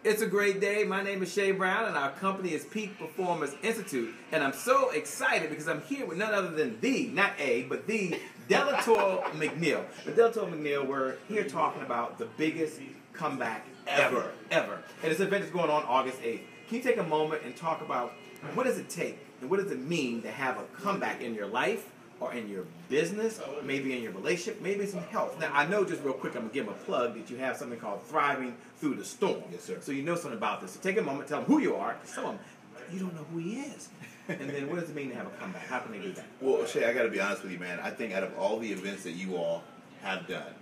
It's a great day. My name is Shay Brown, and our company is Peak Performance Institute. And I'm so excited because I'm here with none other than not the Delatorro McNeal. The Delatorro McNeal, we're here talking about the biggest comeback ever. And this event is going on August 8th. Can you take a moment and talk about what does it take and what does it mean to have a comeback in your life or in your business, maybe in your relationship, maybe some health? Now, I know just real quick, I'm going to give them a plug that you have something called Thriving Through the Storm. Yes, sir. So you know something about this. So take a moment, tell them who you are. Tell them you don't know who he is. And then what does it mean to have a comeback? How can they do that? Well, Shay, I got to be honest with you, man. I think out of all the events that you all have done,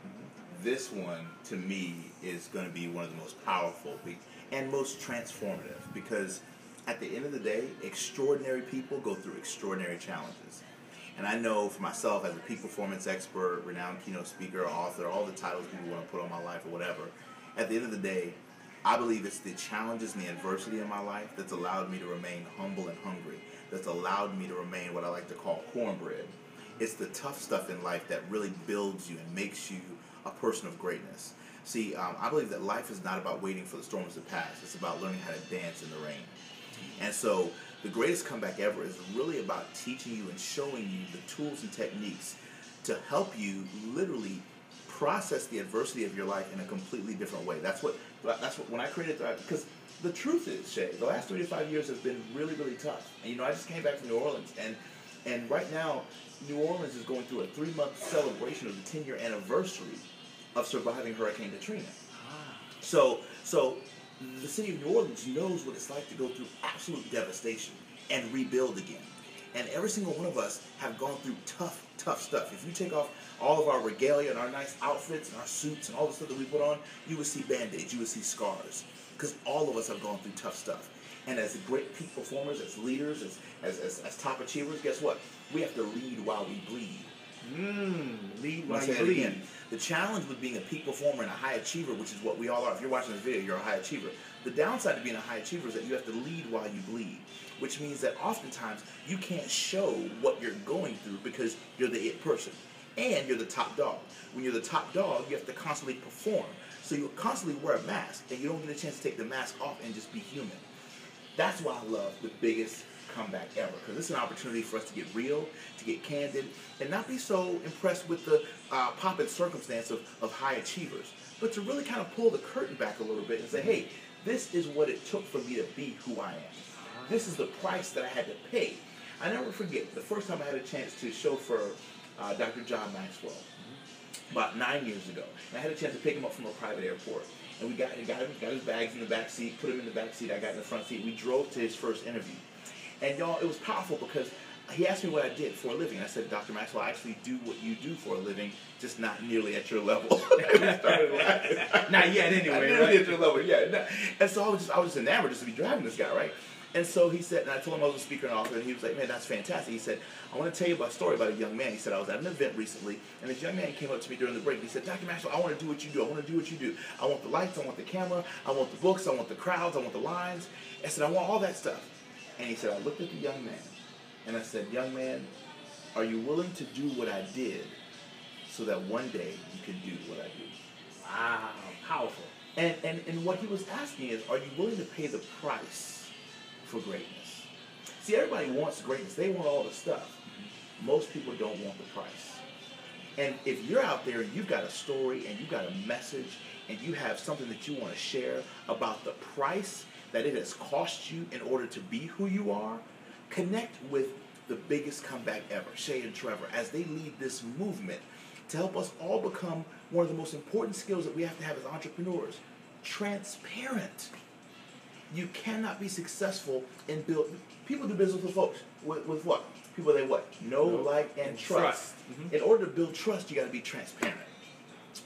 this one, to me, is going to be one of the most powerful and most transformative, because at the end of the day, extraordinary people go through extraordinary challenges. And I know for myself, as a peak performance expert, renowned keynote speaker, author, all the titles people want to put on my life or whatever, at the end of the day, I believe it's the challenges and the adversity in my life that's allowed me to remain humble and hungry, that's allowed me to remain what I like to call cornbread. It's the tough stuff in life that really builds you and makes you a person of greatness. See, I believe that life is not about waiting for the storms to pass. It's about learning how to dance in the rain. And so the greatest comeback ever is really about teaching you and showing you the tools and techniques to help you literally process the adversity of your life in a completely different way. That's what when I created Thrive, because the truth is, Shay, the last 3 to 5 years have been really, really tough. And I just came back from New Orleans, and right now, New Orleans is going through a 3-month celebration of the 10-year anniversary of surviving Hurricane Katrina. So the city of New Orleans knows what it's like to go through absolute devastation and rebuild again. And every single one of us have gone through tough stuff. If you take off all of our regalia and our nice outfits and our suits and all the stuff that we put on, you would see band-aids, you would see scars. Because all of us have gone through tough stuff. And as great peak performers, as leaders, as top achievers, guess what? We have to lead while we bleed. Lead while you bleed. Again, the challenge with being a peak performer and a high achiever, which is what we all are. If you're watching this video, you're a high achiever. The downside to being a high achiever is that you have to lead while you bleed, which means that oftentimes you can't show what you're going through because you're the it person. And you're the top dog. When you're the top dog, you have to constantly perform. So you constantly wear a mask, and you don't get a chance to take the mask off and just be human. That's why I love the biggest comeback ever, because it's an opportunity for us to get real, to get candid, and not be so impressed with the pomp and circumstance of high achievers, but to really kind of pull the curtain back a little bit and say, hey, this is what it took for me to be who I am. This is the price that I had to pay. I never forget the first time I had a chance to chauffeur Dr. John Maxwell, about 9 years ago. And I had a chance to pick him up from a private airport. And we got his bags in the back seat, put him in the back seat, I got in the front seat. We drove to his first interview. And y'all, it was powerful because he asked me what I did for a living. I said, Dr. Maxwell, I actually do what you do for a living, just not nearly at your level. And he started laughing. Not yet, anyway. Not nearly at your level, yeah. No. And so I was just enamored just to be driving this guy, right? And so he said, and I told him I was a speaker and author, and he was like, man, that's fantastic. He said, I want to tell you about a story about a young man. He said, I was at an event recently, and this young man came up to me during the break. He said, Dr. Maxwell, I want to do what you do. I want to do what you do. I want the lights, I want the camera, I want the books, I want the crowds, I want the lines. I said, I want all that stuff. And he said, I looked at the young man, and I said, young man, are you willing to do what I did so that one day you can do what I do? Wow, powerful. And what he was asking is, are you willing to pay the price for greatness? See, everybody wants greatness. They want all the stuff. Most people don't want the price. And if you're out there and you've got a story and you've got a message and you have something that you want to share about the price that it has cost you in order to be who you are, connect with the biggest comeback ever, Shay and Trevor, as they lead this movement to help us all become one of the most important skills that we have to have as entrepreneurs: transparent. You cannot be successful in build. People do business with folks. With what? People they what? Know, like, and trust. In order to build trust, you got to be transparent.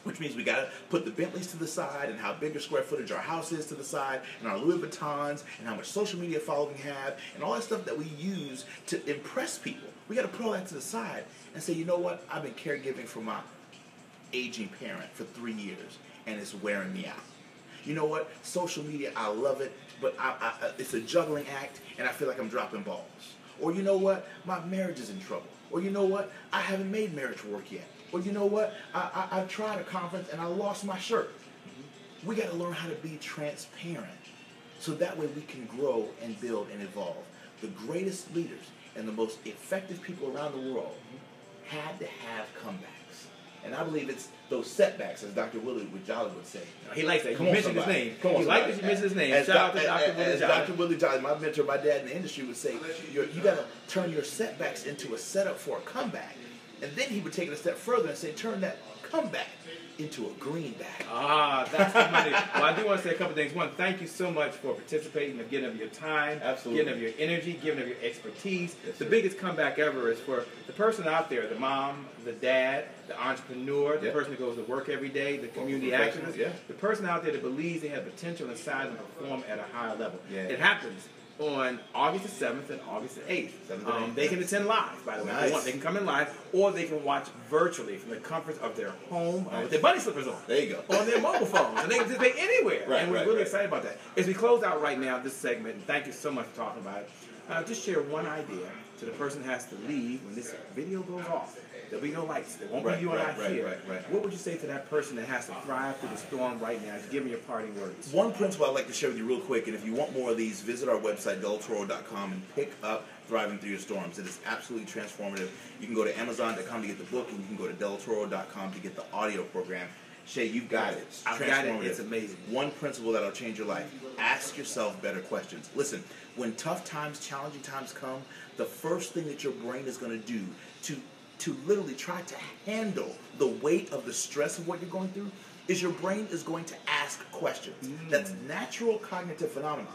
Which means we got to put the Bentleys to the side and how big or square footage our house is to the side, and our Louis Vuittons, and how much social media following we have, and all that stuff that we use to impress people. We got to put all that to the side and say, you know what? I've been caregiving for my aging parent for 3 years, and it's wearing me out. You know what? Social media, I love it, but it's a juggling act, and I feel like I'm dropping balls. Or you know what? My marriage is in trouble. Or you know what? I haven't made marriage work yet. Or you know what? I've tried a conference and I lost my shirt. We got to learn how to be transparent so that way we can grow and build and evolve. The greatest leaders and the most effective people around the world had to have comebacks. And I believe it's those setbacks, as Dr. Willie Jolly would say. He likes that. You mentioned his name. Come on, he likes that you mentioned his name. Shout out to Dr. Willie Jolly. Dr. Willie Jolly, my mentor, my dad in the industry, would say, you got to turn your setbacks into a setup for a comeback. And then he would take it a step further and say, turn that comeback into a greenback. Ah, that's the money. Well, I do want to say a couple things. One, thank you so much for participating, of giving of your time, Absolutely. giving of your energy, giving of your expertise. Yes, the sir. biggest comeback ever is for the person out there, the mom, the dad, the entrepreneur, the Yeah. person that goes to work every day, the community professional, activist, yeah. the person out there that believes they have potential inside and perform at a higher level. Yeah. It happens on August the 7th and August the 8th. 7th and 8th. They can attend live, by the way. If they want. They can come in live, or they can watch virtually from the comforts of their home with their bunny slippers on. There you go. On their mobile phones. And they can just be anywhere. Right, and we're right, really right. excited about that. As we close out right now this segment, and thank you so much for talking about it, just share one idea to the person who has to leave when this video goes off. There'll be no lights. There won't be you and I here. Right. What would you say to that person that has to thrive through the storm right now? Just give me your parting words. One principle I'd like to share with you real quick, and if you want more of these, visit our website, Delatorro.com, and pick up Thriving Through Your Storms. It is absolutely transformative. You can go to Amazon.com to get the book, and you can go to Delatorro.com to get the audio program. Shay, you've got it. It's I've got it. transformative. It's amazing. One principle that'll change your life. Ask yourself better questions. Listen, when tough times, challenging times come, the first thing that your brain is going to do to literally try to handle the weight of the stress of what you're going through is your brain is going to ask questions. That's natural cognitive phenomenon.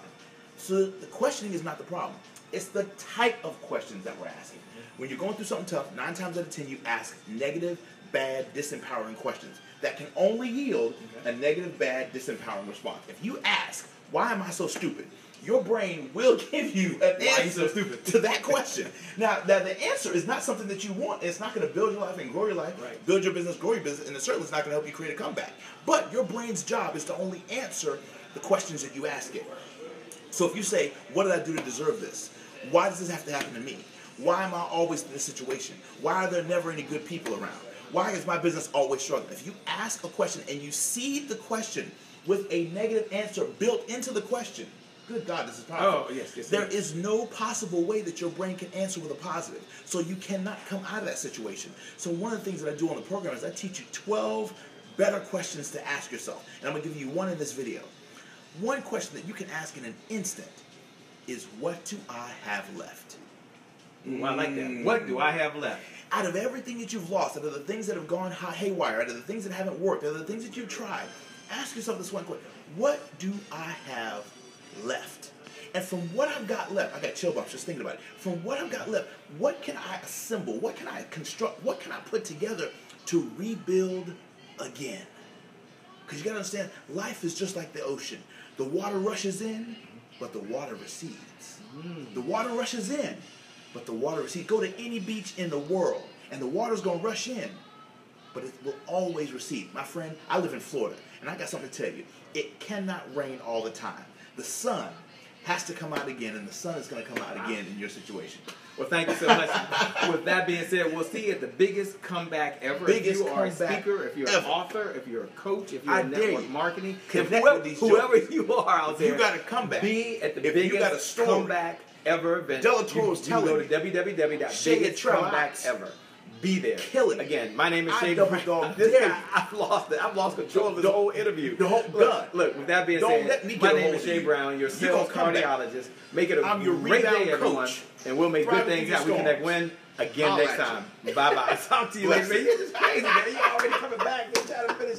So the questioning is not the problem. It's the type of questions that we're asking. When you're going through something tough, 9 times out of 10 you ask negative, bad, disempowering questions that can only yield a negative, bad, disempowering response. If you ask, why am I so stupid? Your brain will give you an answer to that question. Now, the answer is not something that you want. It's not going to build your life and grow your life, build your business, grow your business, and it certainly is not going to help you create a comeback. But your brain's job is to only answer the questions that you ask it. So if you say, what did I do to deserve this? Why does this have to happen to me? Why am I always in this situation? Why are there never any good people around? Why is my business always struggling? If you ask a question and you seed the question with a negative answer built into the question, good God, this is powerful. Oh, yes. There is no possible way that your brain can answer with a positive. So you cannot come out of that situation. So one of the things that I do on the program is I teach you 12 better questions to ask yourself. And I'm going to give you one in this video. One question that you can ask in an instant is, what do I have left? Ooh, I like that. What do I have left? Out of everything that you've lost, out of the things that have gone haywire, out of the things that haven't worked, out of the things that you've tried, ask yourself this one question. What do I have left? And from what I've got left, I got chill bumps just thinking about it. From what I've got left, what can I assemble? What can I construct? What can I put together to rebuild again? Because you got to understand, life is just like the ocean. The water rushes in, but the water recedes. The water rushes in, but the water recedes. Go to any beach in the world, and the water's going to rush in, but it will always recede. My friend, I live in Florida, and I got something to tell you. It cannot rain all the time. The sun has to come out again, and the sun is going to come out again in your situation. Well, thank you so much. With that being said, we'll see you at the biggest comeback ever. Biggest if you are a comeback speaker, if you're an ever. author, if you're a coach, if you're I in dare network you. marketing, Connect whoever, with these whoever jokers. you are out If there, you got a comeback, be at the if you biggest got a story, comeback ever event. Delatorro is telling you me. go to www.biggestcomeback.ever. Be there. Kill it. Again, my name is I Shane double Brown. dog This dare guy, you. I've lost it. I've lost control of this whole interview. The whole done. Look, with that being Don't said, let me get my a name hold is of Shane you. Brown, your You sales gonna come back. cardiologist. Make it a I'm your great rebound day, everyone. coach. And we'll make good Thriving things through out. We your connect storms. when? Again I'll next at you. time. Bye-bye. Talk to you later, man. You're just crazy, man. You're already coming back. You're trying to finish it.